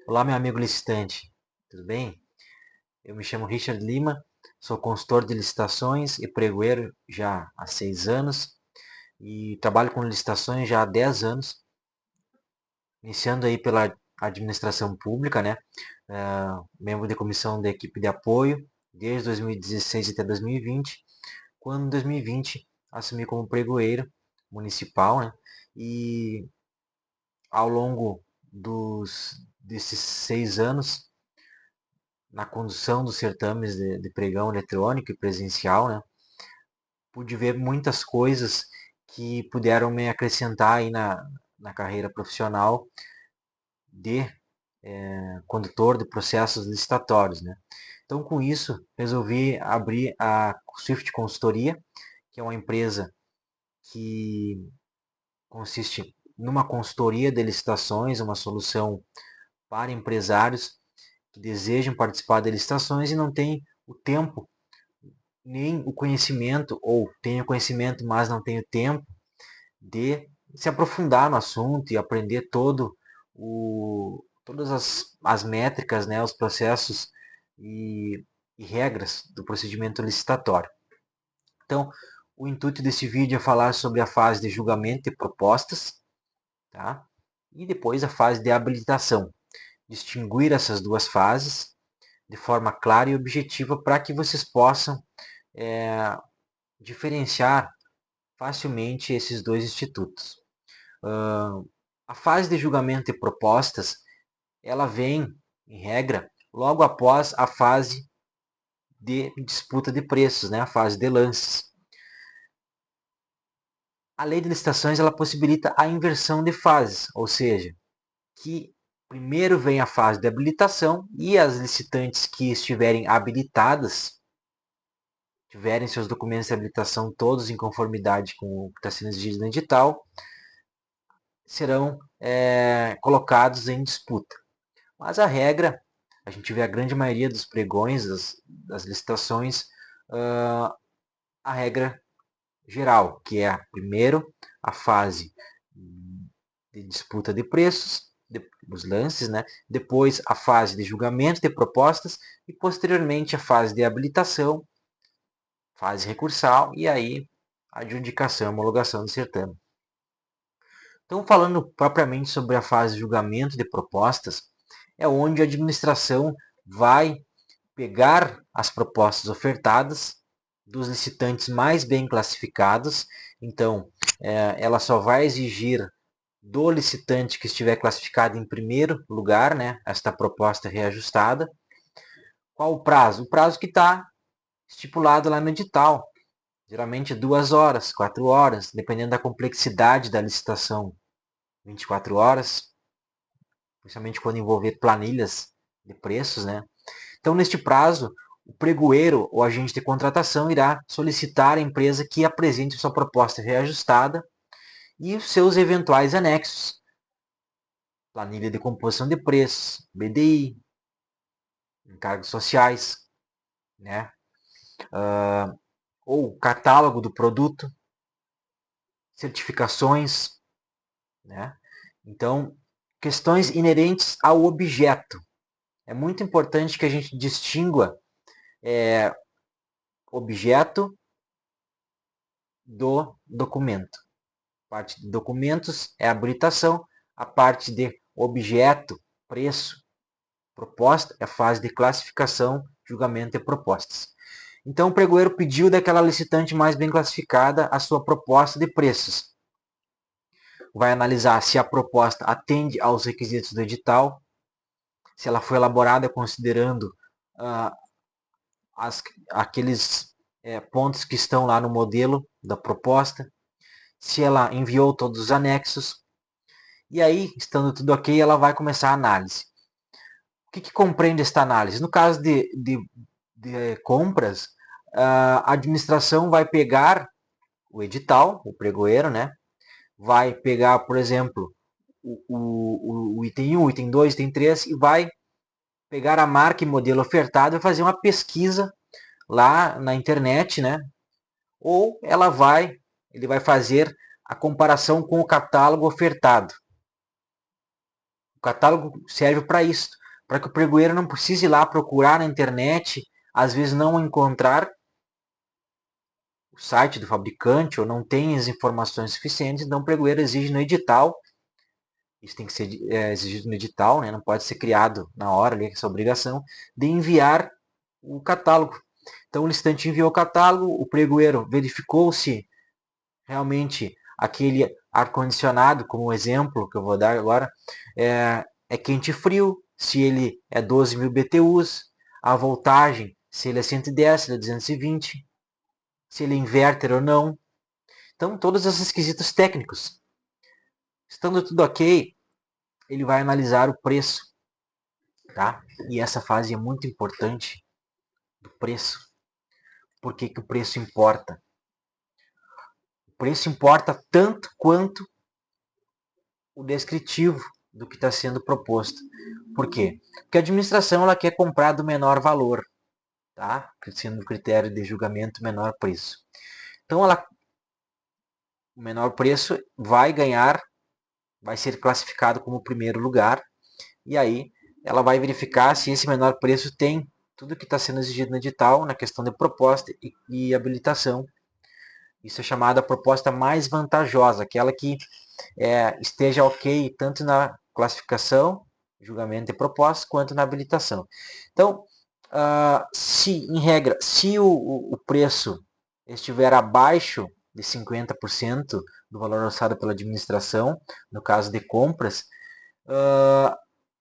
Olá, meu amigo licitante, tudo bem? Eu me chamo Richard Lima, sou consultor de licitações e pregoeiro já há 6 anos e trabalho com licitações já há 10 anos, iniciando aí pela administração pública, né? Membro de comissão da equipe de apoio desde 2016 até 2020, quando em 2020 assumi como pregoeiro municipal, né? E ao longo desses 6 anos na condução dos certames de pregão eletrônico e presencial, né, pude ver muitas coisas que puderam me acrescentar aí na carreira profissional de condutor de processos licitatórios, né. Então, com isso, resolvi abrir a Swift Consultoria, que é uma empresa que consiste numa consultoria de licitações, uma solução para empresários que desejam participar de licitações e não têm o tempo nem o conhecimento, ou tenho conhecimento, mas não tenho tempo de se aprofundar no assunto e aprender todas as métricas, né, os processos e regras do procedimento licitatório. Então, o intuito desse vídeo é falar sobre a fase de julgamento de propostas, tá? E depois a fase de habilitação. Distinguir essas duas fases de forma clara e objetiva para que vocês possam é, diferenciar facilmente esses dois institutos. A fase de julgamento de propostas, ela vem, em regra, logo após a fase de disputa de preços, né? A fase de lances. A lei de licitações ela possibilita a inversão de fases, ou seja, que primeiro vem a fase de habilitação e as licitantes que estiverem habilitadas, tiverem seus documentos de habilitação todos em conformidade com o que está sendo exigido no edital, serão colocados em disputa. Mas a regra, a gente vê a grande maioria dos pregões, das licitações, a regra geral, que é primeiro a fase de disputa de preços, os lances, né? Depois a fase de julgamento de propostas e posteriormente a fase de habilitação, fase recursal e aí a adjudicação, homologação do certame. Então, falando propriamente sobre a fase de julgamento de propostas, é onde a administração vai pegar as propostas ofertadas dos licitantes mais bem classificados. Então, ela só vai exigir do licitante que estiver classificado em primeiro lugar, né, esta proposta reajustada. Qual o prazo? O prazo que está estipulado lá no edital. Geralmente 2 horas, 4 horas, dependendo da complexidade da licitação, 24 horas, principalmente quando envolver planilhas de preços, né? Então, neste prazo, o pregoeiro ou agente de contratação irá solicitar à empresa que apresente sua proposta reajustada e os seus eventuais anexos, planilha de composição de preços, BDI, encargos sociais, né? Ou catálogo do produto, certificações, né? Então, questões inerentes ao objeto. É muito importante que a gente distingua objeto do documento. A parte de documentos é a habilitação, a parte de objeto, preço, proposta é a fase de classificação, julgamento e propostas. Então o pregoeiro pediu daquela licitante mais bem classificada a sua proposta de preços. Vai analisar se a proposta atende aos requisitos do edital, se ela foi elaborada considerando ah, aqueles pontos que estão lá no modelo da proposta, se ela enviou todos os anexos. E aí, estando tudo ok, ela vai começar a análise. O que compreende esta análise? No caso de compras, a administração vai pegar o edital, o pregoeiro, né? Vai pegar, por exemplo, o item 1, o item 2, o item 3 e vai pegar a marca e modelo ofertado e fazer uma pesquisa lá na internet, né? Ou ele vai fazer a comparação com o catálogo ofertado. O catálogo serve para isso, para que o pregoeiro não precise ir lá procurar na internet, às vezes não encontrar o site do fabricante ou não tem as informações suficientes, então o pregoeiro exige no edital, isso tem que ser exigido no edital, né? Não pode ser criado na hora ali, essa obrigação de enviar o catálogo. Então o licitante enviou o catálogo, o pregoeiro verificou se realmente aquele ar-condicionado, como exemplo que eu vou dar agora, é quente e frio, se ele é 12.000 BTUs, a voltagem, se ele é 110, se ele é 220, se ele é inverter ou não. Então, todos esses quesitos técnicos. Estando tudo ok, ele vai analisar o preço, tá? E essa fase é muito importante do preço. Por que que o preço importa? O preço importa tanto quanto o descritivo do que está sendo proposto. Por quê? Porque a administração ela quer comprar do menor valor, tá? Sendo o critério de julgamento menor preço. Então, o menor preço vai ganhar, vai ser classificado como primeiro lugar, e aí ela vai verificar se esse menor preço tem tudo que está sendo exigido no edital, na questão de proposta e habilitação. Isso é chamada proposta mais vantajosa, aquela que esteja ok tanto na classificação, julgamento e proposta, quanto na habilitação. Então, se em regra, se o preço estiver abaixo de 50% do valor orçado pela administração, no caso de compras,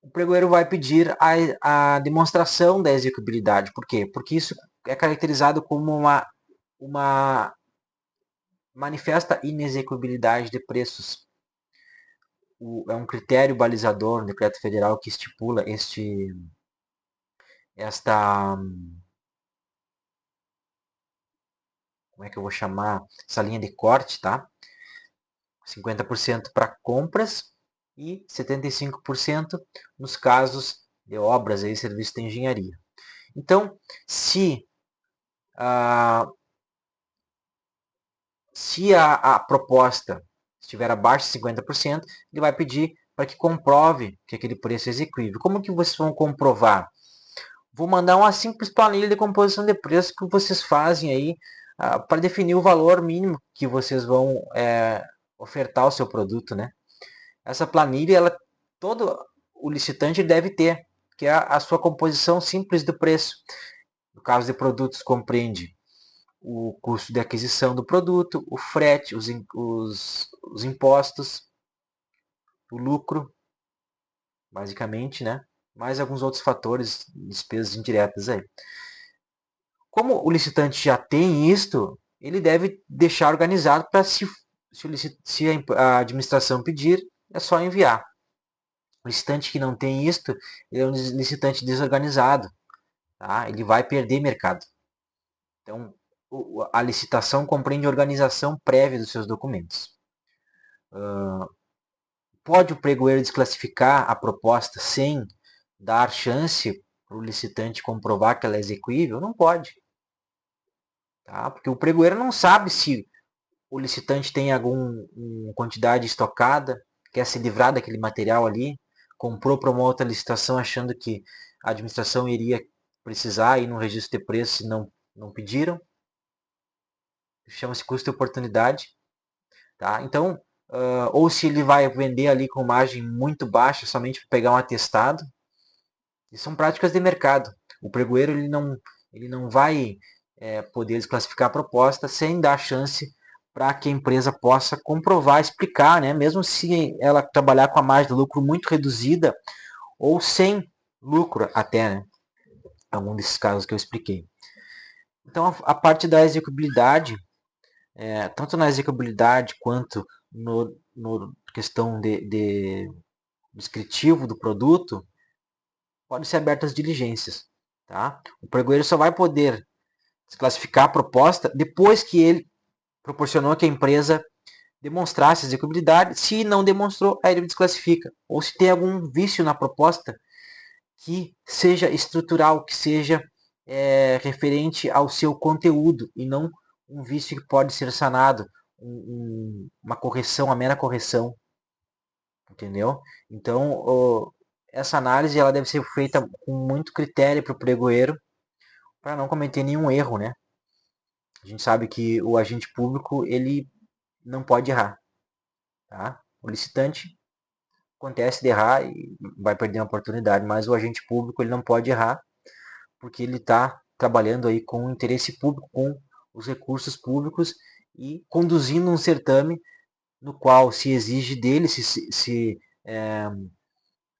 o pregoeiro vai pedir a demonstração da execuibilidade. Por quê? Porque isso é caracterizado como uma manifesta inexecuibilidade de preços. É um critério balizador no decreto federal que estipula esta, como é que eu vou chamar, essa linha de corte, tá? 50% para compras e 75% nos casos de obras e serviços de engenharia. Então, a, se a proposta estiver abaixo de 50%, ele vai pedir para que comprove que aquele preço é execuível. Como que vocês vão comprovar? Vou mandar uma simples planilha de composição de preço que vocês fazem aí para definir o valor mínimo que vocês vão ofertar o seu produto, né? Essa planilha, todo o licitante deve ter, que é a sua composição simples do preço. No caso de produtos, compreende o custo de aquisição do produto, o frete, os impostos, o lucro, basicamente, né? Mais alguns outros fatores, despesas indiretas aí. Como o licitante já tem isto, ele deve deixar organizado para se a administração pedir, é só enviar. O licitante que não tem isto, ele é um licitante desorganizado, tá? Ele vai perder mercado. Então, a licitação compreende organização prévia dos seus documentos. Pode o pregoeiro desclassificar a proposta sem dar chance para o licitante comprovar que ela é execuível? Não pode. Tá? Porque o pregoeiro não sabe se o licitante tem alguma quantidade estocada, quer se livrar daquele material ali, comprou para uma outra licitação achando que a administração iria precisar ir no registro de preços e não pediram. Chama-se custo de oportunidade. Tá? Então, ou se ele vai vender ali com margem muito baixa somente para pegar um atestado, isso são práticas de mercado. O pregoeiro ele não vai poder desclassificar a proposta sem dar chance para que a empresa possa comprovar, explicar, né? Mesmo se ela trabalhar com a margem de lucro muito reduzida ou sem lucro até, né? Algum desses casos que eu expliquei. Então, a parte da execuibilidade, tanto na execuibilidade quanto no questão de descritivo do produto, podem ser abertas diligências. Tá? O pregoeiro só vai poder desclassificar a proposta depois que ele proporcionou que a empresa demonstrasse a execuibilidade. Se não demonstrou, aí ele desclassifica. Ou se tem algum vício na proposta que seja estrutural, que seja referente ao seu conteúdo e não um vício que pode ser sanado, uma correção, a mera correção. entendeu? Então, essa análise ela deve ser feita com muito critério para o pregoeiro, para não cometer nenhum erro, né? A gente sabe que o agente público ele não pode errar, tá? O licitante acontece de errar e vai perder uma oportunidade, mas o agente público ele não pode errar porque ele está trabalhando aí com o interesse público, com os recursos públicos e conduzindo um certame no qual se exige dele, se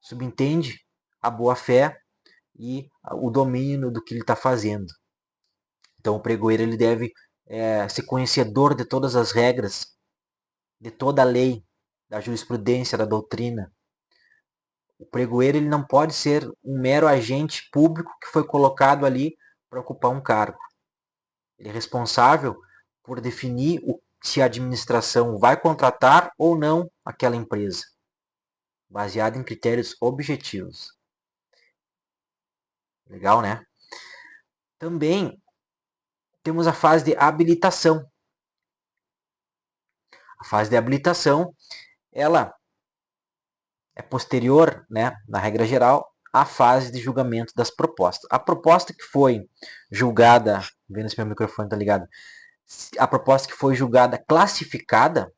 subentende a boa-fé e o domínio do que ele está fazendo. Então o pregoeiro ele deve ser conhecedor de todas as regras, de toda a lei, da jurisprudência, da doutrina. O pregoeiro ele não pode ser um mero agente público que foi colocado ali para ocupar um cargo. Ele é responsável por definir se a administração vai contratar ou não aquela empresa, baseado em critérios objetivos. Legal, né? Também temos a fase de habilitação. A fase de habilitação, ela é posterior, né, na regra geral, à fase de julgamento das propostas. A proposta que foi julgada, vendo se meu microfone está ligado, a proposta que foi julgada classificada,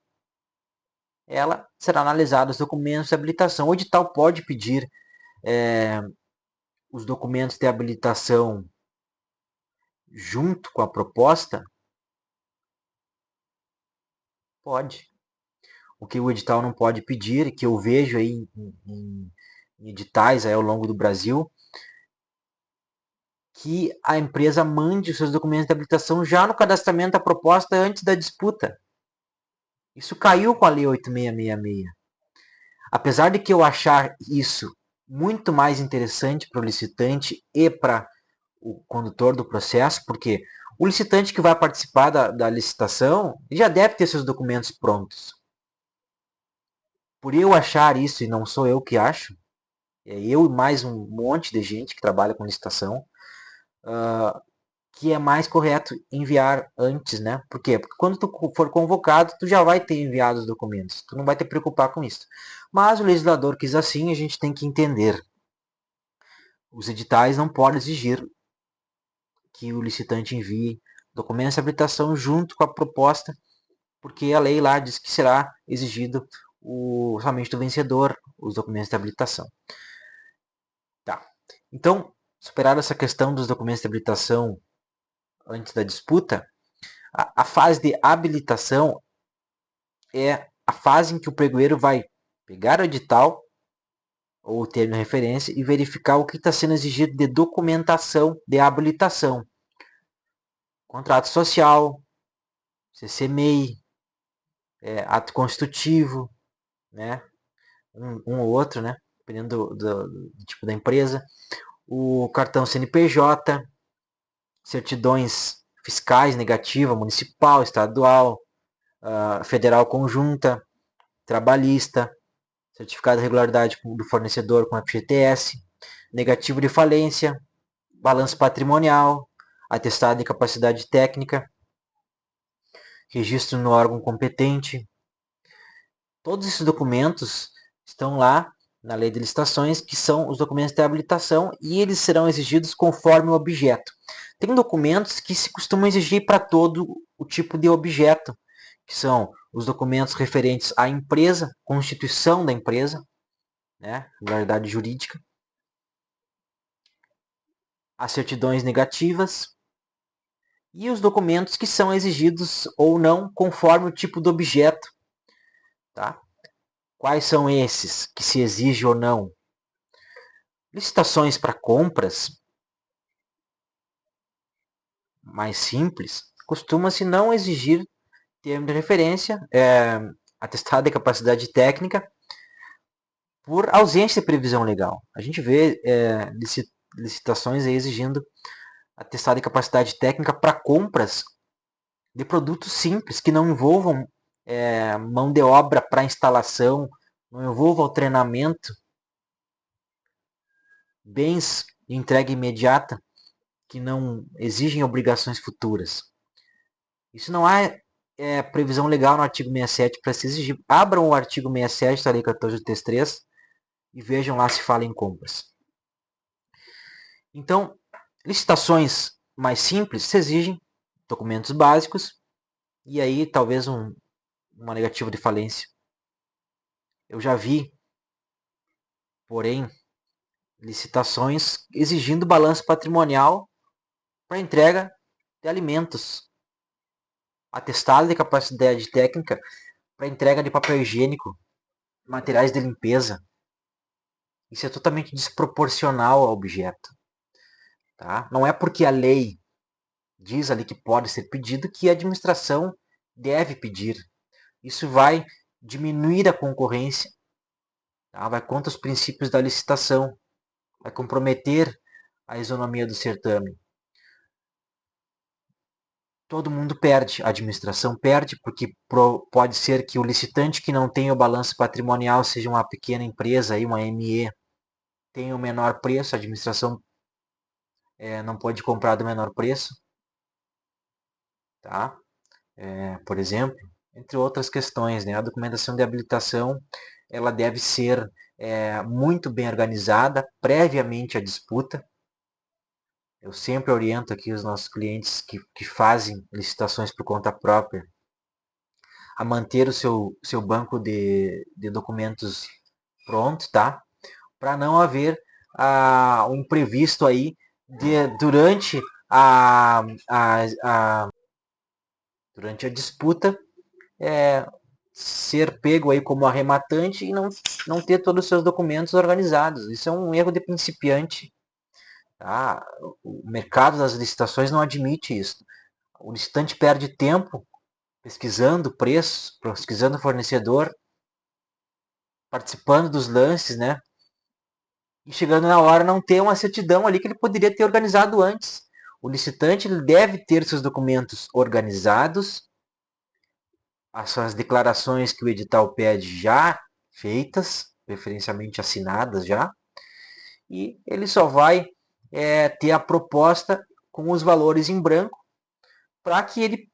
ela será analisada os documentos de habilitação. O edital pode pedir os documentos de habilitação junto com a proposta? Pode. O que o edital não pode pedir, que eu vejo aí em editais aí ao longo do Brasil, que a empresa mande os seus documentos de habilitação já no cadastramento da proposta antes da disputa. Isso caiu com a Lei 8666. Apesar de que eu achar isso muito mais interessante para o licitante e para o condutor do processo, porque o licitante que vai participar da licitação já deve ter seus documentos prontos. Por eu achar isso, e não sou eu que acho, é eu e mais um monte de gente que trabalha com licitação, que é mais correto enviar antes, né? Por quê? Porque quando tu for convocado, tu já vai ter enviado os documentos. Tu não vai te preocupar com isso. Mas o legislador quis assim, a gente tem que entender. Os editais não podem exigir que o licitante envie documentos de habilitação junto com a proposta, porque a lei lá diz que será exigido somente do vencedor os documentos de habilitação. Tá. Então, superada essa questão dos documentos de habilitação antes da disputa, a fase de habilitação é a fase em que o pregoeiro vai pegar o edital ou o termo de referência e verificar o que está sendo exigido de documentação de habilitação. Contrato social, CCMEI, ato constitutivo, né? Um ou outro, né? Dependendo do tipo da empresa. O cartão CNPJ, certidões fiscais negativa, municipal, estadual, federal conjunta, trabalhista, certificado de regularidade do fornecedor com FGTS, negativo de falência, balanço patrimonial, atestado de capacidade técnica, registro no órgão competente. Todos esses documentos estão lá na lei de licitações, que são os documentos de habilitação, e eles serão exigidos conforme o objeto. Tem documentos que se costumam exigir para todo o tipo de objeto, que são os documentos referentes à empresa, constituição da empresa, né, regularidade jurídica, as certidões negativas e os documentos que são exigidos ou não conforme o tipo do objeto. Tá? Quais são esses que se exige ou não? Licitações para compras mais simples costuma-se não exigir termo de referência, atestado de capacidade técnica, por ausência de previsão legal. A gente vê licitações exigindo atestado de capacidade técnica para compras de produtos simples, que não envolvam mão de obra para instalação, não envolvam o treinamento, bens de entrega imediata, que não exigem obrigações futuras. Isso não é é previsão legal no artigo 67 para se exigir. Abram o artigo 67 da Lei 14.833 e vejam lá se fala em compras. Então, licitações mais simples se exigem documentos básicos e aí talvez uma negativa de falência. Eu já vi, porém, licitações exigindo balanço patrimonial para entrega de alimentos, atestado de capacidade técnica para entrega de papel higiênico, materiais de limpeza. Isso é totalmente desproporcional ao objeto. Tá? Não é porque a lei diz ali que pode ser pedido que a administração deve pedir. Isso vai diminuir a concorrência, tá? Vai contra os princípios da licitação, vai comprometer a isonomia do certame. Todo mundo perde, a administração perde, porque pode ser que o licitante que não tem o balanço patrimonial seja uma pequena empresa, aí, uma ME, tenha o menor preço, a administração não pode comprar do menor preço, tá? Por exemplo, entre outras questões, né? A documentação de habilitação ela deve ser muito bem organizada previamente à disputa. Eu sempre oriento aqui os nossos clientes que fazem licitações por conta própria a manter o seu banco de documentos pronto, tá? Para não haver um imprevisto aí durante durante a disputa, ser pego aí como arrematante e não ter todos os seus documentos organizados. Isso é um erro de principiante. Tá? O mercado das licitações não admite isso. O licitante perde tempo pesquisando preços, pesquisando fornecedor, participando dos lances, né? E chegando na hora não ter uma certidão ali que ele poderia ter organizado antes. O licitante ele deve ter seus documentos organizados, as suas declarações que o edital pede já feitas, preferencialmente assinadas já, e ele só vai ter a proposta com os valores em branco para que ele,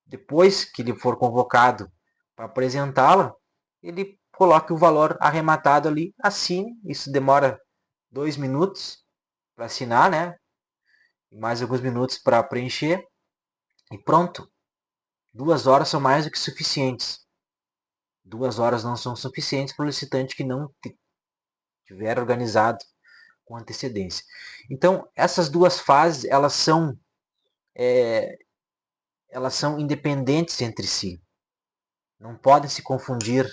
depois que ele for convocado para apresentá-la, ele coloque o valor arrematado ali, assine. Isso demora 2 minutos para assinar, né? E mais alguns minutos para preencher e pronto. 2 horas são mais do que suficientes. 2 horas não são suficientes para o licitante que não tiver organizado com antecedência. Então, essas duas fases, elas são independentes entre si. Não podem se confundir,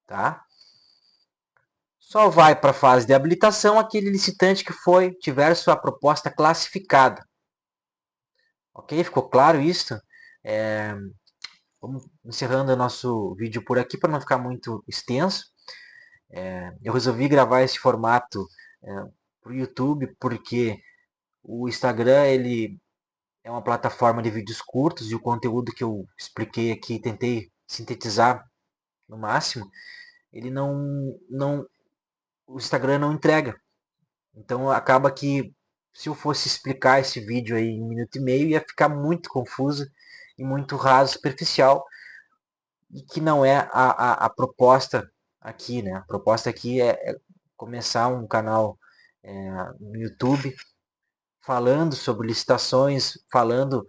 tá? Só vai para a fase de habilitação aquele licitante que tiver sua proposta classificada. Ok? Ficou claro isso? Vamos encerrando o nosso vídeo por aqui para não ficar muito extenso. Eu resolvi gravar esse formato para o YouTube porque o Instagram ele é uma plataforma de vídeos curtos e o conteúdo que eu expliquei aqui, tentei sintetizar no máximo, ele o Instagram não entrega. Então acaba que se eu fosse explicar esse vídeo aí em 1 minuto e meio, ia ficar muito confuso e muito raso, superficial, e que não é a proposta aqui, né? A proposta aqui é começar um canal no YouTube falando sobre licitações, falando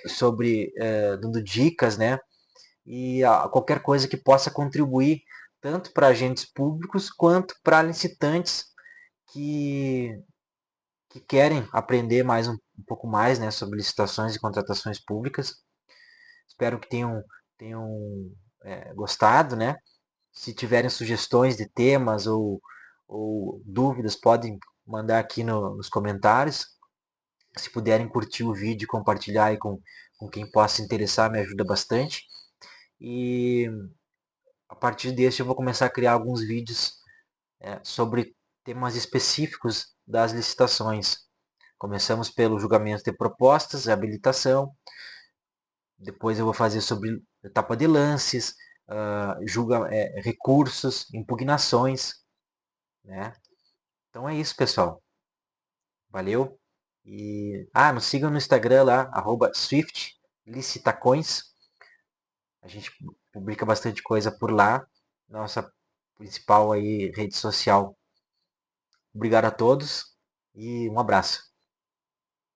sobre dando dicas, né? E qualquer coisa que possa contribuir tanto para agentes públicos quanto para licitantes que, que querem aprender um pouco mais, né, sobre licitações e contratações públicas. Espero que tenham gostado, né? Se tiverem sugestões de temas ou dúvidas, podem mandar aqui nos comentários. Se puderem curtir o vídeo e compartilhar aí com quem possa se interessar, me ajuda bastante. E a partir deste eu vou começar a criar alguns vídeos sobre temas específicos das licitações. Começamos pelo julgamento de propostas, habilitação. Depois eu vou fazer sobre etapa de lances, recursos, impugnações, né? Então é isso, pessoal. Valeu. E nos sigam no Instagram lá, @SwiftLicitacoins. A gente publica bastante coisa por lá. Nossa principal aí rede social. Obrigado a todos e um abraço.